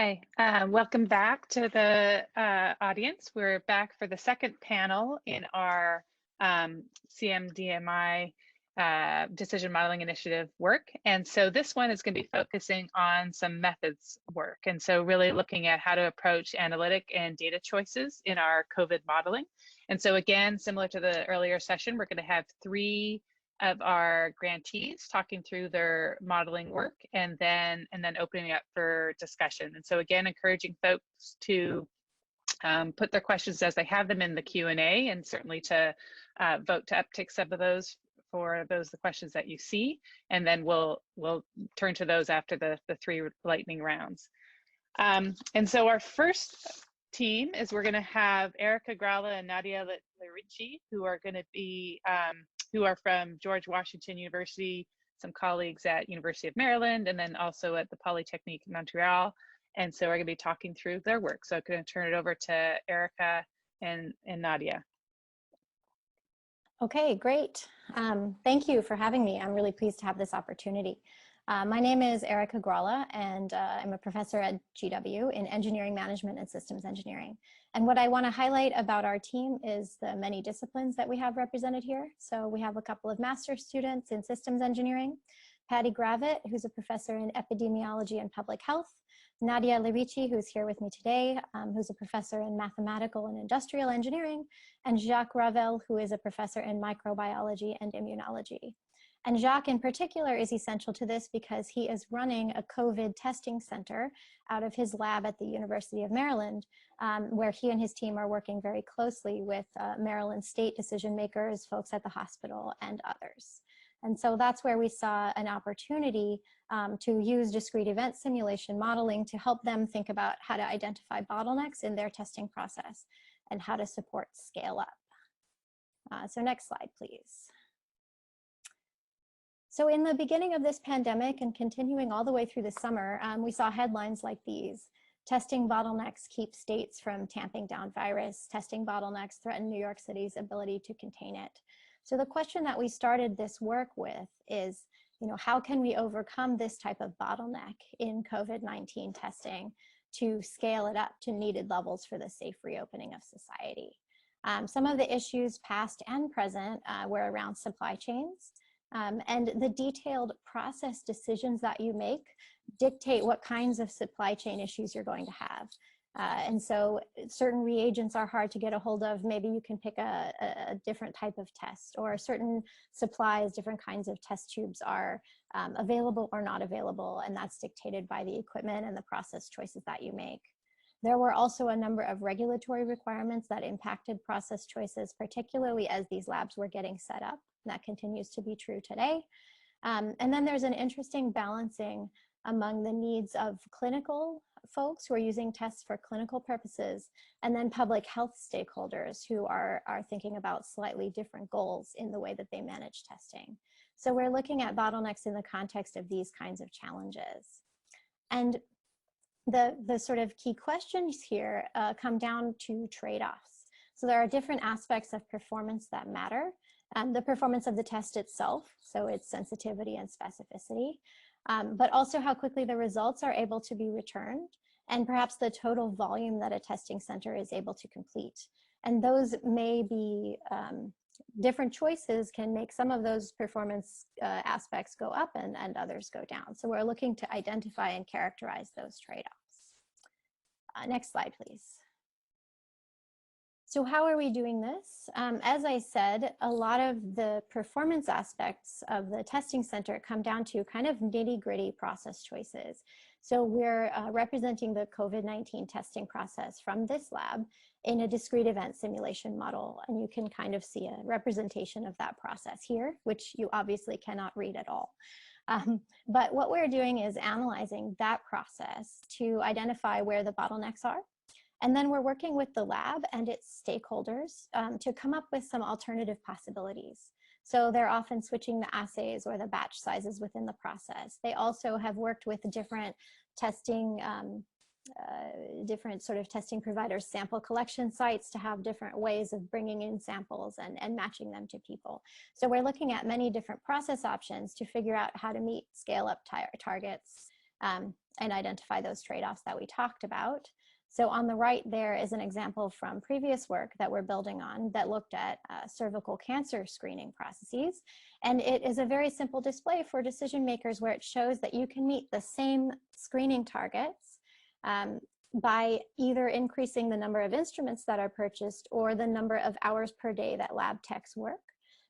Hi, welcome back to the audience. We're back for the second panel in our CMDMI Decision Modeling Initiative work. And so this one is going to be focusing on some methods work. And so really looking at how to approach analytic and data choices in our COVID modeling. And so again, similar to the earlier session, we're going to have three of our grantees talking through their modeling work and then opening up for discussion. And so again, encouraging folks to put their questions as they have them in the Q&A, and certainly to vote to uptick some of those for the questions that you see, and then we'll turn to those after the three lightning rounds. And so our first team is we're going to have Erica Gralla and Nadia Lerici, who are going to be who are from George Washington University, some colleagues at University of Maryland, and then also at the Polytechnique Montreal. And so we're going to be talking through their work. So I'm going to turn it over to Erica and Nadia. Okay, great. Thank you for having me. I'm really pleased to have this opportunity. My name is Erica Gralla, and I'm a professor at GW in engineering management and systems engineering. And what I want to highlight about our team is the many disciplines that we have represented here. So we have a couple of master's students in systems engineering, Patty Gravitt, who's a professor in epidemiology and public health, Nadia Lerici, who's here with me today, who's a professor in mathematical and industrial engineering, and Jacques Ravel, who is a professor in microbiology and immunology. And Jacques in particular is essential to this because he is running a COVID testing center out of his lab at the University of Maryland, where he and his team are working very closely with Maryland state decision makers, folks at the hospital, and others. And so that's where we saw an opportunity to use discrete event simulation modeling to help them think about how to identify bottlenecks in their testing process and how to support scale up. So next slide, please. So in the beginning of this pandemic and continuing all the way through the summer, we saw headlines like these: testing bottlenecks keep states from tamping down virus, testing bottlenecks threaten New York City's ability to contain it. So the question that we started this work with is, how can we overcome this type of bottleneck in COVID-19 testing to scale it up to needed levels for the safe reopening of society? Some of the issues past and present were around supply chains. And the detailed process decisions that you make dictate what kinds of supply chain issues you're going to have. And so certain reagents are hard to get a hold of. Maybe you can pick a different type of test, or certain supplies, different kinds of test tubes are available or not available, and that's dictated by the equipment and the process choices that you make. There were also a number of regulatory requirements that impacted process choices, particularly as these labs were getting set up. That continues to be true today. And then there's an interesting balancing among the needs of clinical folks who are using tests for clinical purposes, and then public health stakeholders who are thinking about slightly different goals in the way that they manage testing. So we're looking at bottlenecks in the context of these kinds of challenges. And the sort of key questions here come down to trade-offs. So there are different aspects of performance that matter. The performance of the test itself, so its sensitivity and specificity, but also how quickly the results are able to be returned, and perhaps the total volume that a testing center is able to complete. And those may be different choices can make some of those performance aspects go up and others go down. So we're looking to identify and characterize those trade-offs. Next slide, please. So how are we doing this? As I said, a lot of the performance aspects of the testing center come down to kind of nitty-gritty process choices. So we're representing the COVID-19 testing process from this lab in a discrete event simulation model. And you can kind of see a representation of that process here, which you obviously cannot read at all. But what we're doing is analyzing that process to identify where the bottlenecks are. And then we're working with the lab and its stakeholders to come up with some alternative possibilities. So they're often switching the assays or the batch sizes within the process. They also have worked with different testing, different sort of testing providers, sample collection sites, to have different ways of bringing in samples and matching them to people. So we're looking at many different process options to figure out how to meet scale up targets and identify those trade-offs that we talked about. So on the right there is an example from previous work that we're building on that looked at cervical cancer screening processes. And it is a very simple display for decision makers where it shows that you can meet the same screening targets by either increasing the number of instruments that are purchased or the number of hours per day that lab techs work.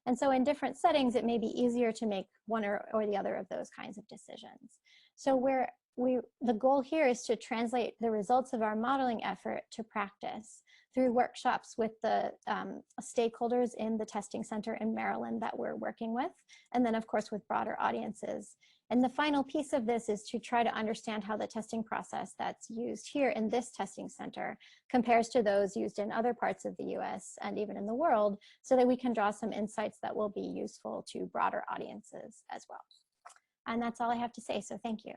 And so in different settings, it may be easier to make one or the other of those kinds of decisions. So the goal here is to translate the results of our modeling effort to practice through workshops with the stakeholders in the testing center in Maryland that we're working with, and then of course with broader audiences. And the final piece of this is to try to understand how the testing process that's used here in this testing center compares to those used in other parts of the US and even in the world, so that we can draw some insights that will be useful to broader audiences as well. And that's all I have to say, so thank you.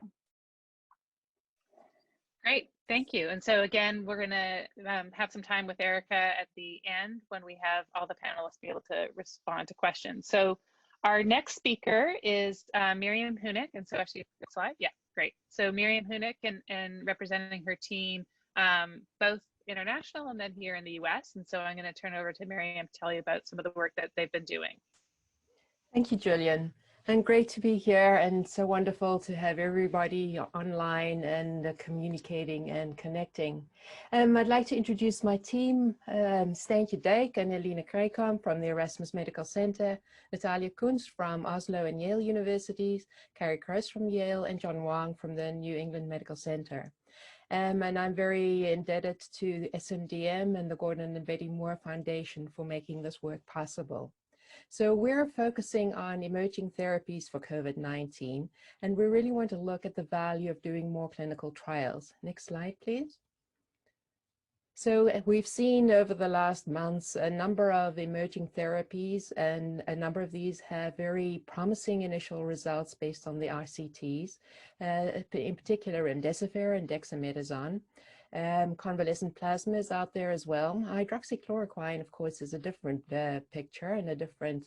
Great, thank you. And so again, we're going to have some time with Erica at the end when we have all the panelists be able to respond to questions. So our next speaker is Miriam Hunick. And so actually, next slide. Yeah, great. So Miriam Hunick and representing her team, both international and then here in the US. And so I'm going to turn over to Miriam to tell you about some of the work that they've been doing. Thank you, Julian. And great to be here, and so wonderful to have everybody online and communicating and connecting. I'd like to introduce my team, Steintje Dijk and Eline Krijkamp from the Erasmus Medical Center, Natalia Kunst from Oslo and Yale Universities, Carrie Kurz from Yale, and John Wang from the New England Medical Center. And I'm very indebted to SMDM and the Gordon and Betty Moore Foundation for making this work possible. So we're focusing on emerging therapies for COVID-19, and we really want to look at the value of doing more clinical trials. Next slide, please. So we've seen over the last months a number of emerging therapies, and a number of these have very promising initial results based on the RCTs, in particular remdesivir and dexamethasone. Convalescent plasma is out there as well. Hydroxychloroquine, of course, is a different picture and a different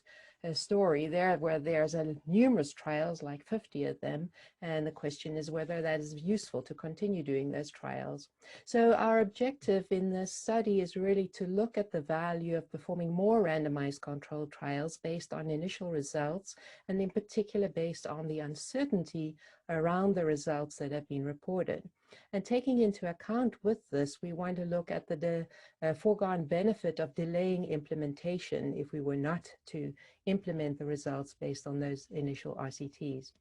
story there, where there's numerous trials, like 50 of them, and the question is whether that is useful to continue doing those trials. So our objective in this study is really to look at the value of performing more randomized controlled trials based on initial results, and in particular based on the uncertainty around the results that have been reported. And taking into account with this, we want to look at the foregone benefit of delaying implementation if we were not to implement the results based on those initial RCTs.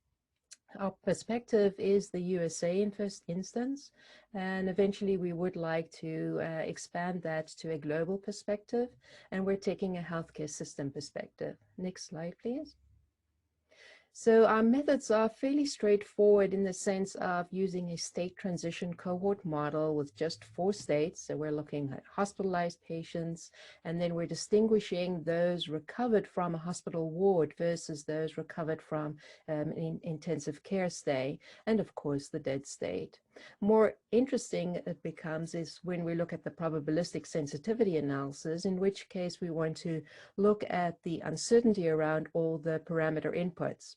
Our perspective is the USA in first instance, and eventually we would like to expand that to a global perspective, and we're taking a healthcare system perspective. Next slide, please. So our methods are fairly straightforward in the sense of using a state transition cohort model with just 4 states. So we're looking at hospitalized patients, and then we're distinguishing those recovered from a hospital ward versus those recovered from an intensive care stay, and of course the dead state. More interesting it becomes is when we look at the probabilistic sensitivity analysis, in which case we want to look at the uncertainty around all the parameter inputs.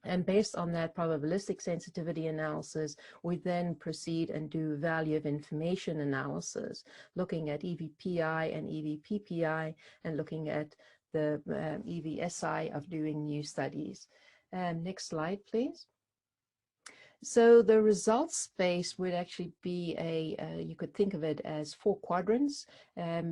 And based on that probabilistic sensitivity analysis, we then proceed and do value of information analysis, looking at EVPI and EVPPI, and looking at the EVSI of doing new studies. Next slide, please. So the results space would actually be you could think of it as 4 quadrants,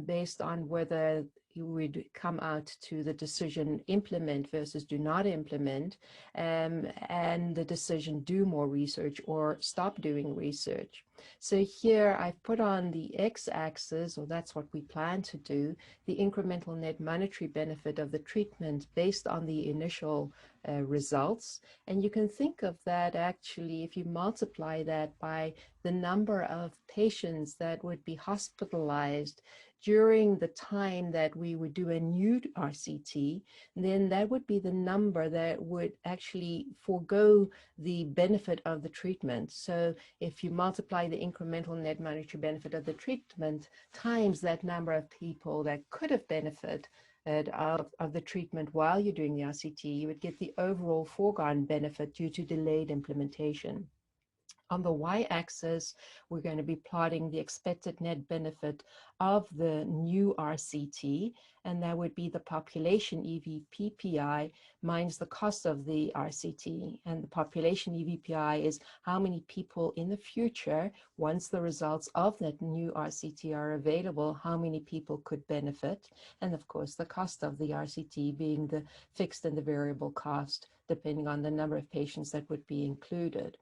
based on whether you would come out to the decision implement versus do not implement, and the decision do more research or stop doing research. So here I've put on the x-axis, or that's what we plan to do, the incremental net monetary benefit of the treatment based on the initial results. And you can think of that actually, if you multiply that by the number of patients that would be hospitalized during the time that we would do a new RCT, then that would be the number that would actually forego the benefit of the treatment. So if you multiply the incremental net monetary benefit of the treatment times that number of people that could have benefited of the treatment while you're doing the RCT, you would get the overall foregone benefit due to delayed implementation. On the y-axis, we're going to be plotting the expected net benefit of the new RCT, and that would be the population EV-PPI minus the cost of the RCT. And the population EV-PPI is how many people in the future, once the results of that new RCT are available, how many people could benefit. And of course, the cost of the RCT being the fixed and the variable cost, depending on the number of patients that would be included.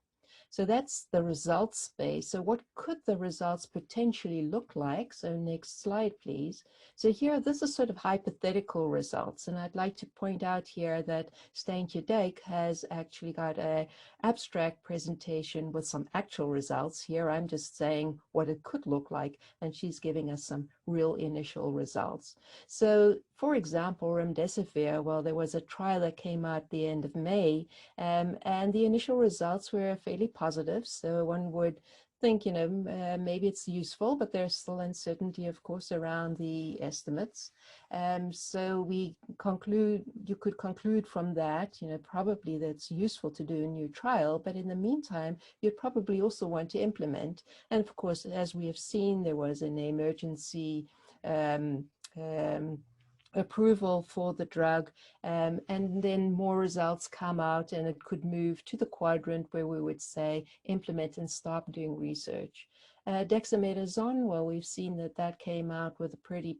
So that's the results space. So what could the results potentially look like? So next slide, please. So here, this is sort of hypothetical results. And I'd like to point out here that Steintje Dijk has actually got an abstract presentation with some actual results. Here, I'm just saying what it could look like, and she's giving us some real initial results. So for example, remdesivir, well, there was a trial that came out at the end of May, and the initial results were fairly positive. So one would think, maybe it's useful, but there's still uncertainty, of course, around the estimates. So you could conclude from that, probably that's useful to do a new trial, but in the meantime, you'd probably also want to implement. And of course, as we have seen, there was an emergency approval for the drug, and then more results come out, and it could move to the quadrant where we would say implement and stop doing research. Dexamethasone, well, we've seen that came out with a pretty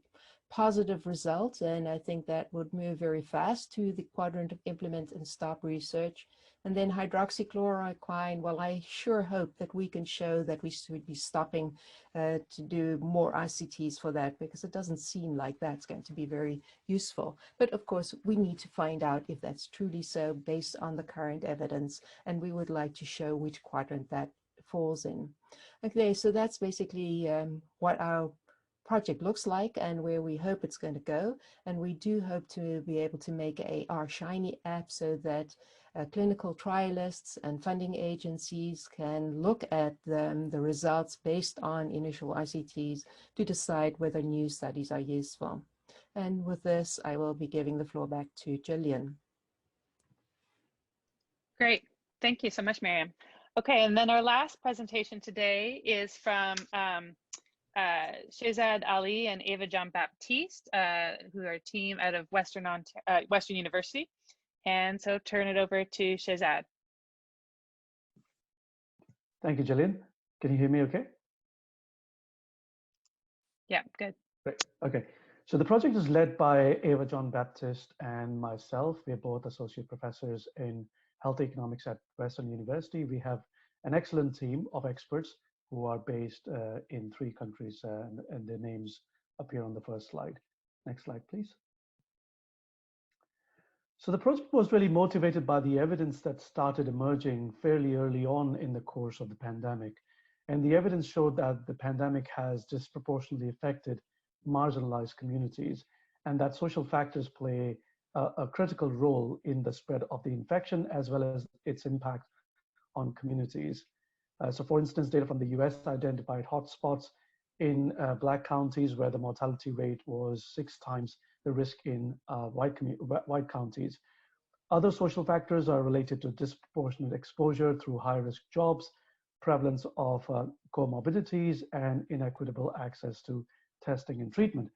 positive result, and I think that would move very fast to the quadrant of implement and stop research. And then hydroxychloroquine, well, I sure hope that we can show that we should be stopping to do more RCTs for that, because it doesn't seem like that's going to be very useful. But of course, we need to find out if that's truly so based on the current evidence, and we would like to show which quadrant that falls in. Okay, so that's basically what our project looks like and where we hope it's going to go. And we do hope to be able to make our Shiny app so that clinical trialists and funding agencies can look at the results based on initial RCTs to decide whether new studies are useful. And with this, I will be giving the floor back to Gillian. Great. Thank you so much, Miriam. Okay, and then our last presentation today is from Shehzad Ali and Eva Jean-Baptiste, who are a team out of Western University. And so turn it over to Shehzad. Thank you, Gillian. Can you hear me okay? Yeah, good. Great. Okay. So the project is led by Eva Jean-Baptiste and myself. We're both associate professors in health economics at Western University. We have an excellent team of experts who are based in 3 countries, and their names appear on the first slide. Next slide, please. So the project was really motivated by the evidence that started emerging fairly early on in the course of the pandemic. And the evidence showed that the pandemic has disproportionately affected marginalized communities, and that social factors play a critical role in the spread of the infection as well as its impact on communities. So for instance, data from the US identified hotspots in Black counties where the mortality rate was 6 times the risk in white counties. Other social factors are related to disproportionate exposure through high-risk jobs, prevalence of comorbidities, and inequitable access to testing and treatment.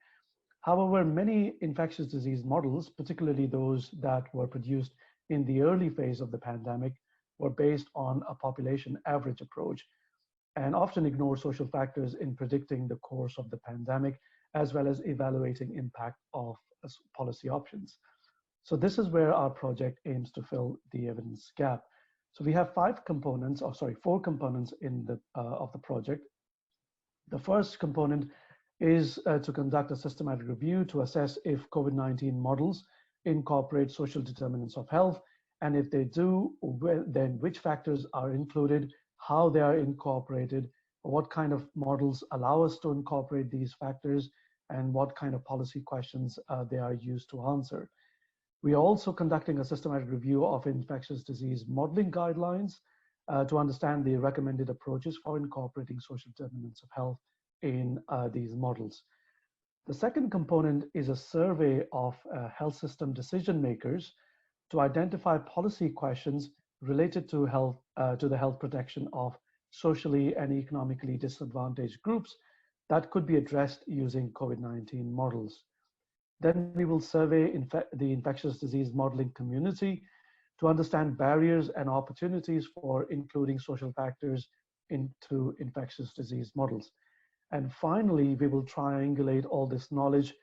However, many infectious disease models, particularly those that were produced in the early phase of the pandemic, were based on a population average approach and often ignore social factors in predicting the course of the pandemic, as well as evaluating impact of policy options. So this is where our project aims to fill the evidence gap. So we have 4 components in of the project. The first component is to conduct a systematic review to assess if COVID-19 models incorporate social determinants of health, and if they do, then which factors are included, how they are incorporated, what kind of models allow us to incorporate these factors, and what kind of policy questions they are used to answer. We are also conducting a systematic review of infectious disease modeling guidelines to understand the recommended approaches for incorporating social determinants of health in these models. The second component is a survey of health system decision makers to identify policy questions related to health, to the health protection of socially and economically disadvantaged groups that could be addressed using COVID-19 models. Then we will survey the infectious disease modeling community to understand barriers and opportunities for including social factors into infectious disease models. And finally, we will triangulate all this knowledge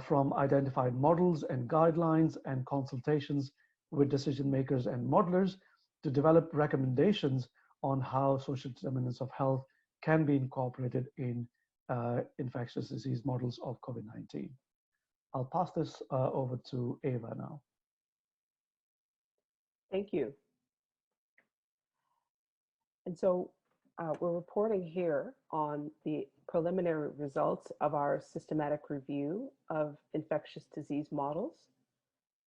from identified models and guidelines and consultations with decision makers and modelers to develop recommendations on how social determinants of health can be incorporated in infectious disease models of COVID-19. I'll pass this over to Ava now. Thank you. And so we're reporting here on the preliminary results of our systematic review of infectious disease models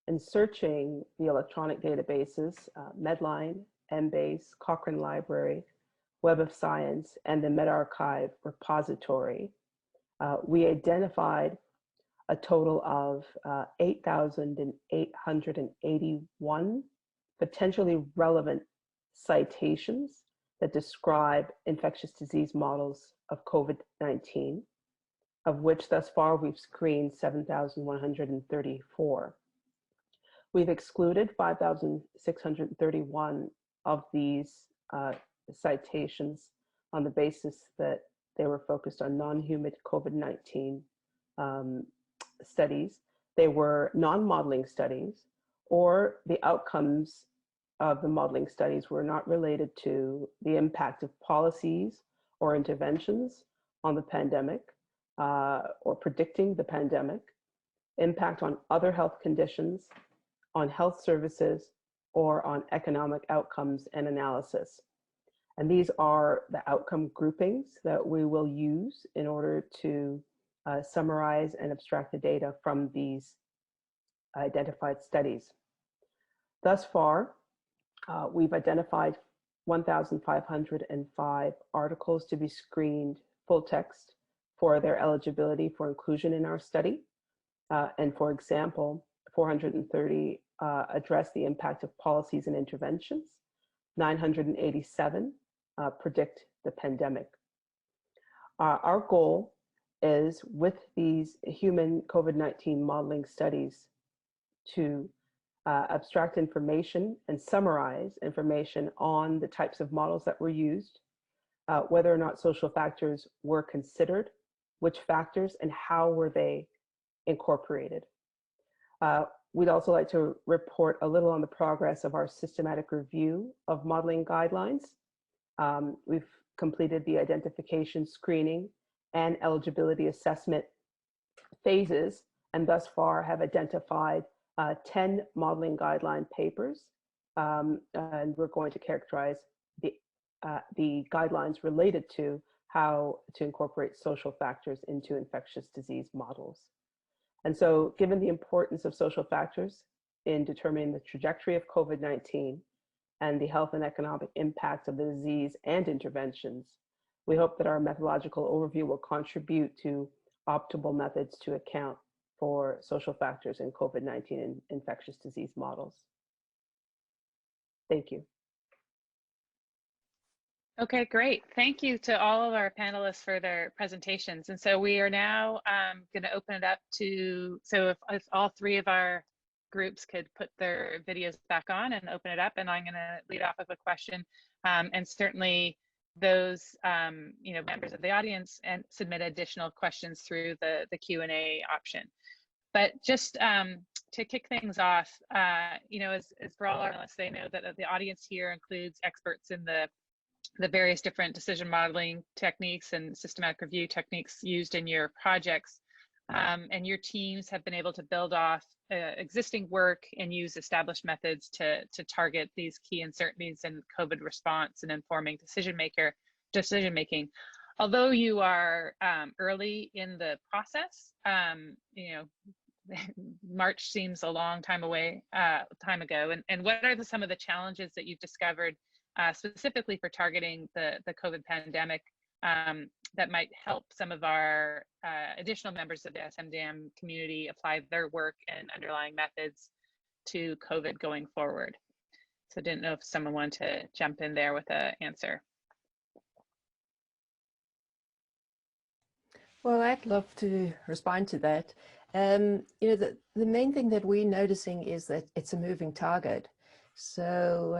and searching the electronic databases, Medline, Embase, Cochrane Library, Web of Science, and the medRxiv repository. We identified a total of 8,881 potentially relevant citations that describe infectious disease models of COVID-19, of which thus far we've screened 7,134. We've excluded 5,631 of these citations on the basis that they were focused on non-human COVID-19 studies. They were non-modeling studies, or the outcomes of the modeling studies were not related to the impact of policies or interventions on the pandemic, or predicting the pandemic, impact on other health conditions, on health services, or on economic outcomes and analysis. And these are the outcome groupings that we will use in order to summarize and abstract the data from these identified studies. Thus far, we've identified 1,505 articles to be screened full text for their eligibility for inclusion in our study. And for example, 430 address the impact of policies and interventions. 987 predict the pandemic. Our goal is, with these human COVID-19 modeling studies, to abstract information and summarize information on the types of models that were used, whether or not social factors were considered, which factors and how were they incorporated. We'd also like to report a little on the progress of our systematic review of modeling guidelines. We've completed the identification, screening, and eligibility assessment phases, and thus far have identified 10 modeling guideline papers, and we're going to characterize the guidelines related to how to incorporate social factors into infectious disease models. And so, given the importance of social factors in determining the trajectory of COVID-19 and the health and economic impact of the disease and interventions, we hope that our methodological overview will contribute to optimal methods to account for social factors in COVID-19 and infectious disease models. Thank you. Okay, great. Thank you to all of our panelists for their presentations. And so we are now going to open it up to, so if all three of our groups could put their videos back on and open it up, and I'm going to lead off with a question. And certainly those members of the audience and submit additional questions through the Q&A option. But just to kick things off, as for all our analysts, they know that the audience here includes experts in the various different decision modeling techniques and systematic review techniques used in your projects. And your teams have been able to build off existing work and use established methods to target these key uncertainties in COVID response and informing decision making. Although you are early in the process, March seems a long time ago. And what are some of the challenges that you've discovered specifically for targeting the COVID pandemic that might help some of our additional members of the SMDM community apply their work and underlying methods to COVID going forward? So I didn't know if someone wanted to jump in there with an answer. Well, I'd love to respond to that. You know, the main thing that we're noticing is that it's a moving target. So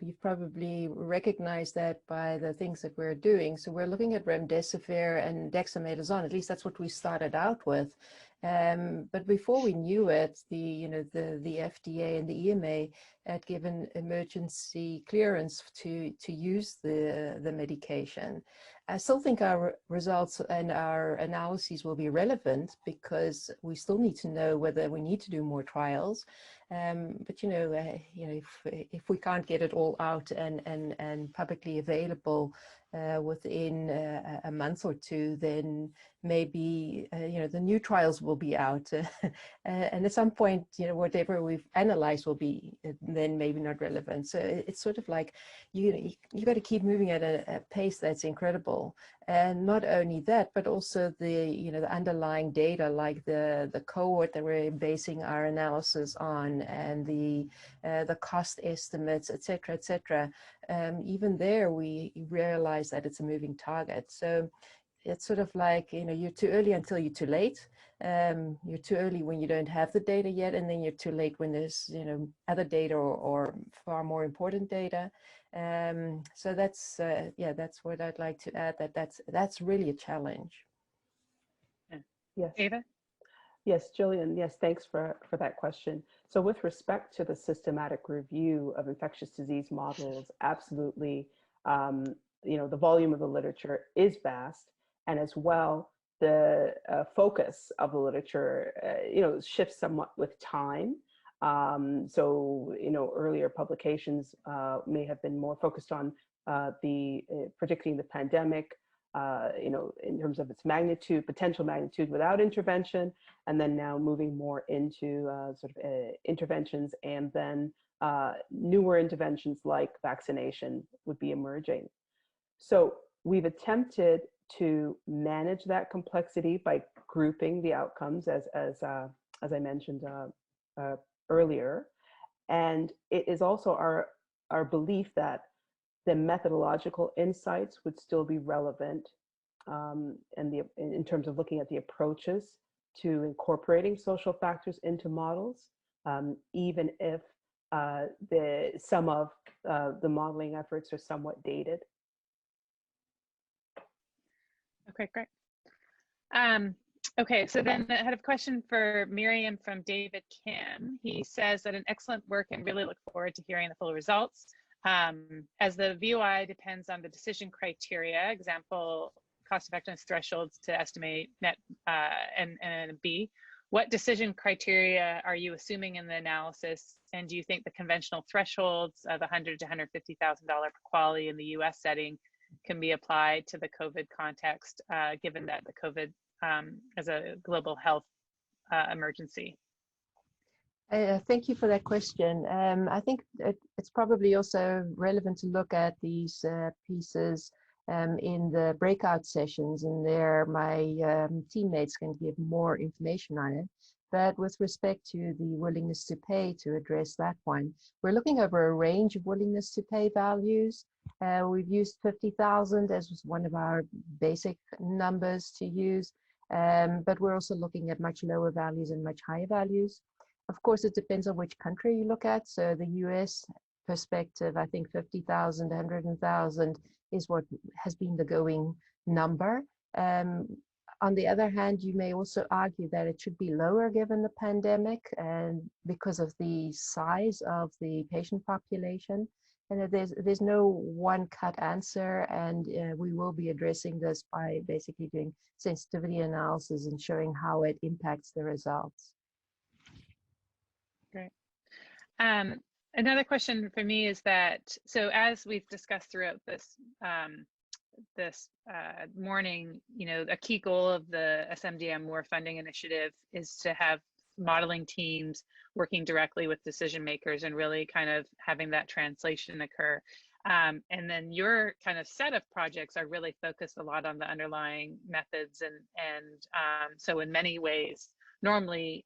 you've probably recognized that by the things that we're doing. So we're looking at remdesivir and dexamethasone. At least that's what we started out with. But before we knew it, the FDA and the EMA had given emergency clearance to use the medication. I still think our results and our analyses will be relevant because we still need to know whether we need to do more trials. But if we can't get it all out and publicly available within a month or two, then maybe the new trials will be out, and at some point, whatever we've analyzed will be then maybe not relevant. So it's sort of like you got to keep moving at a pace that's incredible. And not only that, but also the underlying data, like the cohort that we're basing our analysis on, and the cost estimates, et cetera. Even there, we realize that it's a moving target. So it's sort of like, you're too early until you're too late. You're too early when you don't have the data yet, and then you're too late when there's, other data or far more important data. So that's what I'd like to add, that's really a challenge. Yes. Ava? Yes, Jillian, yes, thanks for that question. So with respect to the systematic review of infectious disease models, absolutely, the volume of the literature is vast, and as well, the focus of the literature, shifts somewhat with time. So, earlier publications may have been more focused on predicting the pandemic, in terms of its magnitude, potential magnitude without intervention, and then now moving more into interventions, and then newer interventions like vaccination would be emerging. So we've attempted to manage that complexity by grouping the outcomes, as I mentioned earlier, and it is also our belief that the methodological insights would still be relevant, in terms of looking at the approaches to incorporating social factors into models, even if some of the modeling efforts are somewhat dated. Okay, great. Okay, so then I had a question for Miriam from David Kim. He says that an excellent work and really look forward to hearing the full results. As the VOI depends on the decision criteria, example, cost effectiveness thresholds to estimate net and B, what decision criteria are you assuming in the analysis? And do you think the conventional thresholds of $100,000 to $150,000 per quality in the US setting can be applied to the COVID context, given that the COVID as a global health emergency? Thank you for that question. I think it's probably also relevant to look at these pieces in the breakout sessions, and there my teammates can give more information on it. But with respect to the willingness to pay, to address that one, we're looking over a range of willingness to pay values. We've used 50,000 as one of our basic numbers to use, but we're also looking at much lower values and much higher values. Of course, it depends on which country you look at. So the US perspective, I think 50,000, 100,000 is what has been the going number. On the other hand, you may also argue that it should be lower given the pandemic and because of the size of the patient population. And there's no one cut answer, and we will be addressing this by basically doing sensitivity analysis and showing how it impacts the results. Great. Another question for me is that, so as we've discussed throughout this morning, a key goal of the SMDM More Funding Initiative is to have modeling teams working directly with decision makers and really kind of having that translation occur. And then your kind of set of projects are really focused a lot on the underlying methods, and so in many ways normally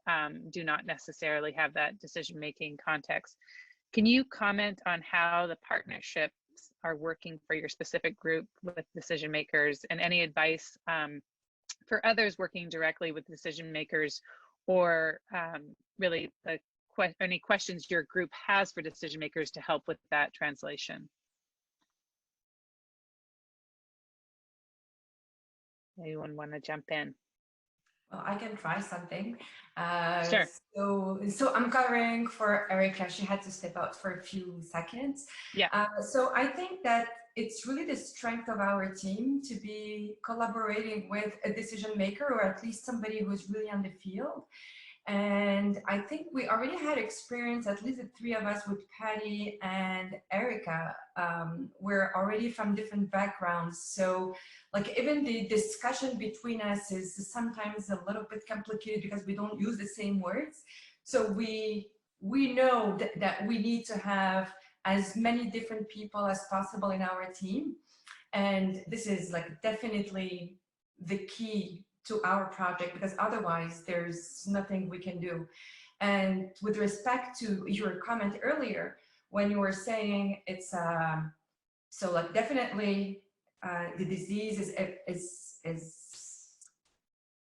do not necessarily have that decision-making context. Can you comment on how the partnerships are working for your specific group with decision makers, and any advice for others working directly with decision makers, or really any questions your group has for decision makers to help with that translation. Anyone want to jump in? Well, I can try something. Sure. So I'm covering for Erica. She had to step out for a few seconds. Yeah. So I think that it's really the strength of our team to be collaborating with a decision maker, or at least somebody who's really on the field. And I think we already had experience, at least the three of us with Patty and Erica, we're already from different backgrounds. So like even the discussion between us is sometimes a little bit complicated because we don't use the same words. So we know that we need to have as many different people as possible in our team. And this is like definitely the key to our project, because otherwise there's nothing we can do. And with respect to your comment earlier, when you were saying it's so like definitely the disease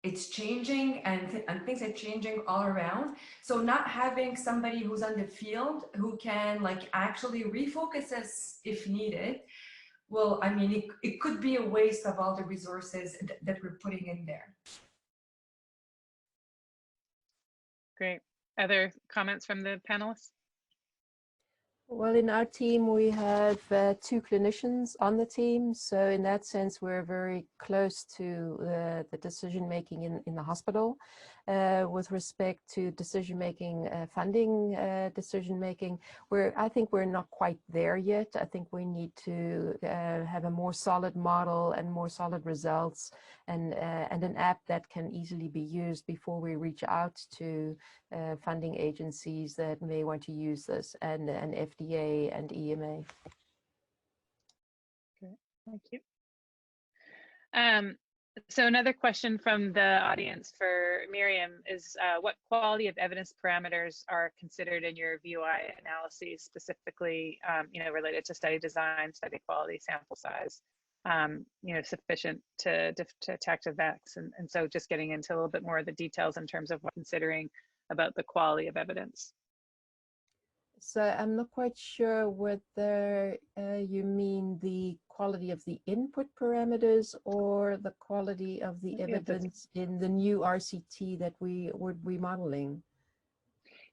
it's changing, and things are changing all around. So not having somebody who's on the field who can like actually refocus us if needed, well, I mean, it could be a waste of all the resources that we're putting in there. Great. Other comments from the panelists? Well, in our team, we have 2 clinicians on the team. So in that sense, we're very close to the decision-making in the hospital. With respect to decision-making, funding decision-making, I think we're not quite there yet. I think we need to have a more solid model and more solid results, and an app that can easily be used before we reach out to funding agencies that may want to use this, and FDA and EMA. Great, thank you. So another question from the audience for Miriam is, what quality of evidence parameters are considered in your VOI analyses, specifically, related to study design, study quality, sample size, sufficient to detect effects, and so just getting into a little bit more of the details in terms of what considering about the quality of evidence. So I'm not quite sure whether you mean the quality of the input parameters or the quality of the evidence in the new RCT that we would be modeling.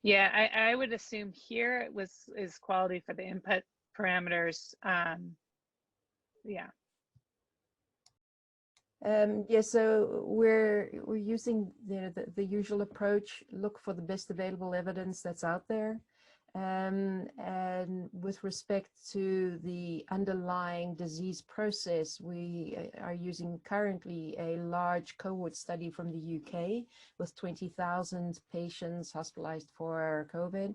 Yeah, I would assume here it is quality for the input parameters. Yeah. Yeah, so we're using the usual approach, look for the best available evidence that's out there. And with respect to the underlying disease process, we are using currently a large cohort study from the UK with 20,000 patients hospitalized for COVID.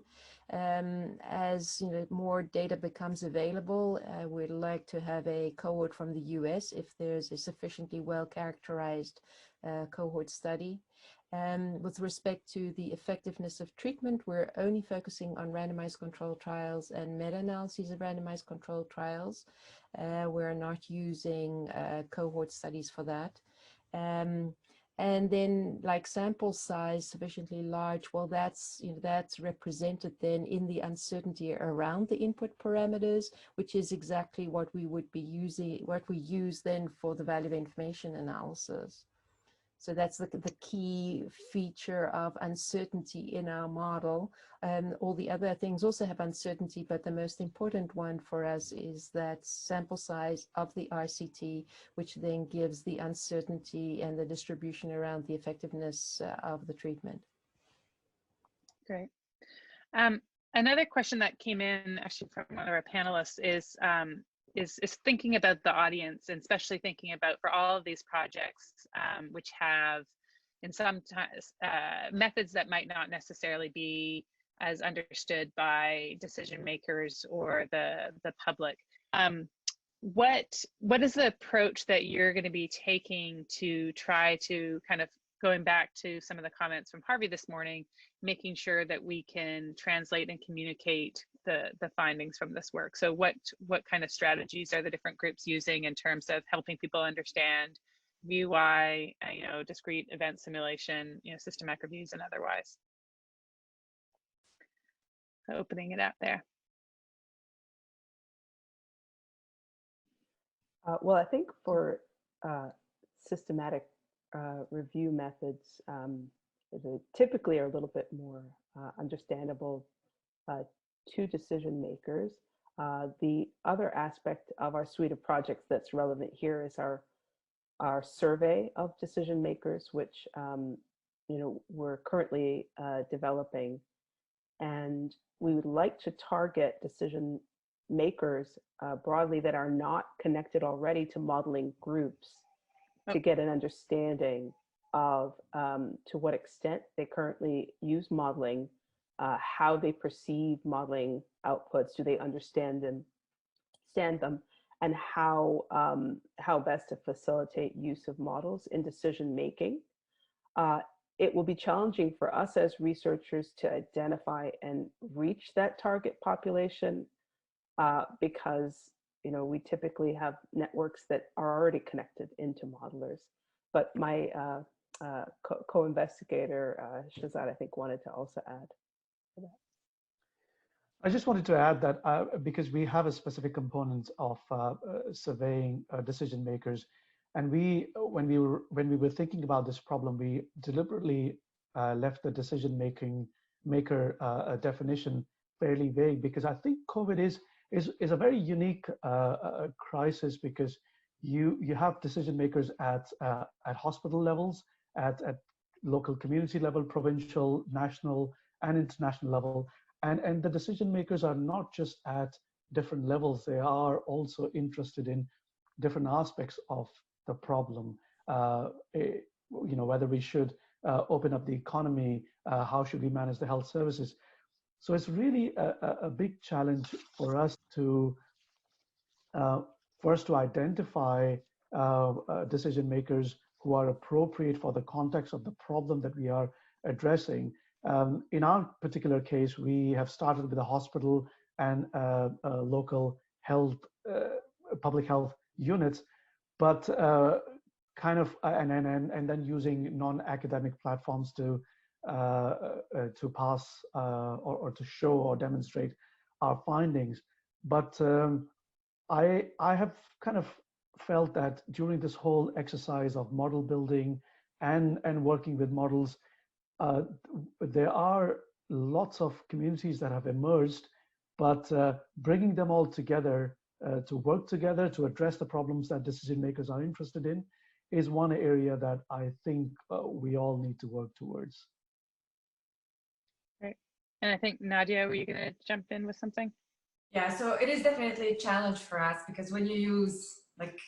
As more data becomes available, we'd like to have a cohort from the US if there's a sufficiently well characterized cohort study. With respect to the effectiveness of treatment, we're only focusing on randomized controlled trials and meta-analyses of randomized controlled trials. We're not using cohort studies for that. And then like sample size sufficiently large, well, that's represented then in the uncertainty around the input parameters, which is exactly what we would be using, what we use then for the value of information analysis. So that's the key feature of uncertainty in our model. All the other things also have uncertainty, but the most important one for us is that sample size of the RCT, which then gives the uncertainty and the distribution around the effectiveness of the treatment. Great. Another question that came in actually from one of our panelists is thinking about the audience, and especially thinking about for all of these projects, which have in some methods that might not necessarily be as understood by decision makers or the public. What is the approach that you're going to be taking to try to kind of, going back to some of the comments from Harvey this morning, making sure that we can translate and communicate the findings from this work? So what kind of strategies are the different groups using in terms of helping people understand VUI, discrete event simulation, systematic reviews and otherwise. So opening it up there. Well, I think for systematic review methods, they typically are a little bit more understandable to decision makers. The other aspect of our suite of projects that's relevant here is our survey of decision makers, which we're currently developing, and we would like to target decision makers broadly that are not connected already to modeling groups to get an understanding of to what extent they currently use modeling, how they perceive modeling outputs, do they understand them, and how best to facilitate use of models in decision making. It will be challenging for us as researchers to identify and reach that target population because we typically have networks that are already connected into modelers. But my co-investigator, Shazad, I think wanted to also add to that. I just wanted to add that because we have a specific component of surveying decision makers, and when we were thinking about this problem, we deliberately left the decision maker definition fairly vague, because I think COVID is a very unique crisis, because you have decision makers at hospital levels, at local community level, provincial, national, and international level. And the decision makers are not just at different levels, they are also interested in different aspects of the problem. Whether we should open up the economy, how should we manage the health services? So it's really a big challenge for us to first to identify decision makers who are appropriate for the context of the problem that we are addressing. In our particular case, we have started with a hospital and local health, public health units, but and then using non-academic platforms to pass or to show or demonstrate our findings. But I have kind of felt that during this whole exercise of model building and working with models, there are lots of communities that have emerged, but bringing them all together to work together to address the problems that decision makers are interested in is one area that I think we all need to work towards. Great. And I think, Nadia, were you going to jump in with something? Yeah, so it is definitely a challenge for us, because when you use like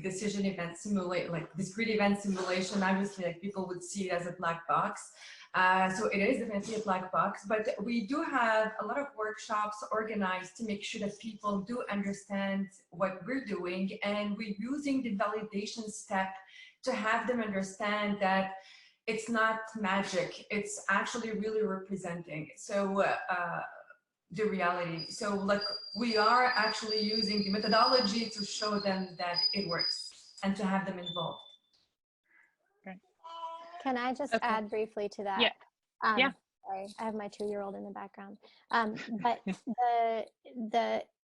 decision event simulate, like discrete event simulation, obviously like people would see it as a black box. So it is definitely a black box, but we do have a lot of workshops organized to make sure that people do understand what we're doing, and we're using the validation step to have them understand that it's not magic, it's actually really representing the reality. So like we are actually using the methodology to show them that it works and to have them involved. Okay. Can I just add briefly to that? Yeah. Yeah. Sorry, I have my 2-year-old in the background. But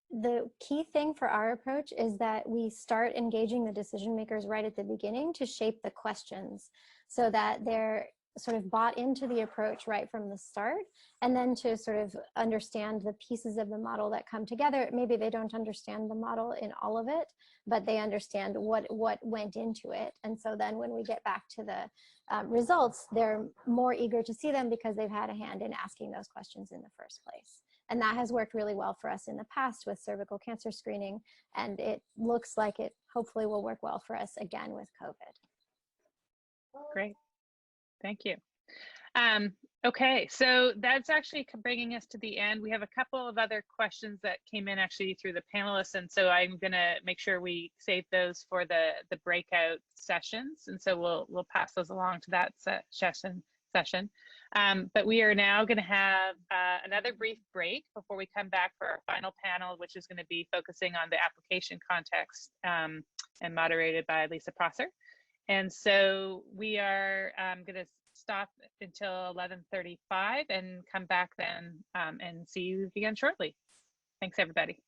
the key thing for our approach is that we start engaging the decision makers right at the beginning to shape the questions so that they're sort of bought into the approach right from the start, and then to sort of understand the pieces of the model that come together. Maybe they don't understand the model in all of it, but they understand what went into it. And so then when we get back to the results, they're more eager to see them because they've had a hand in asking those questions in the first place. And that has worked really well for us in the past with cervical cancer screening, and it looks like it hopefully will work well for us again with COVID. Great. Thank you. Okay, so that's actually bringing us to the end. We have a couple of other questions that came in actually through the panelists, and so I'm going to make sure we save those for the breakout sessions, and so we'll pass those along to that session. But we are now going to have another brief break before we come back for our final panel, which is going to be focusing on the application context and moderated by Lisa Prosser. And so we are going to stop until 11:35 and come back then and see you again shortly. Thanks, everybody.